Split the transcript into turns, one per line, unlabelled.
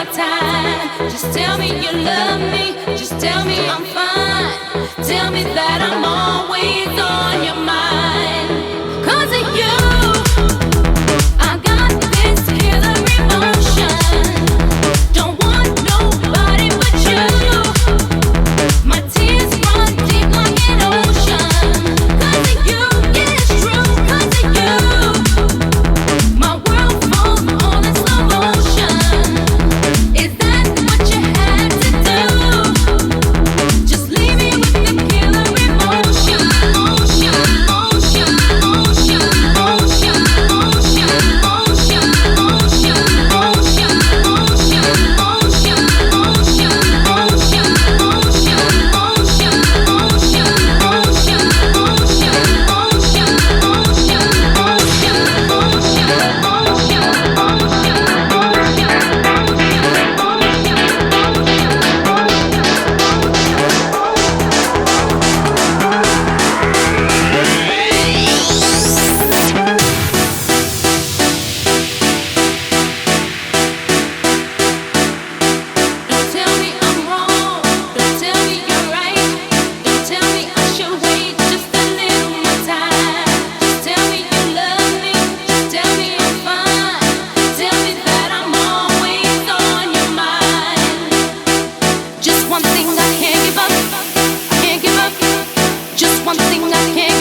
more time. Just tell me you love me. Just tell me I'm fine. Tell me that I'm always on your mind. 'Cause of you, I got this killer emotion. Don't want nobody but you. My tears run deep like an ocean. 'Cause of you, yeah, it's true. 'Cause of you, my world falls on in slow motion. Is that what you had to do? Just leave me with the killer emotion. Emotion, emotion, emotion, emotion, emotion, emotion, emotion, emotion, emotion, emotion, emotion, emotion, emotion, emotion, emotion, emotion, Don't tell me I'm wrong. Don't tell me you're right. Don't tell me I should wait just a little more time. Just tell me you love me. Just tell me I'm fine. Tell me that I'm always on your mind. Just one thing I can't give up. I can't give up. Just one thing I can't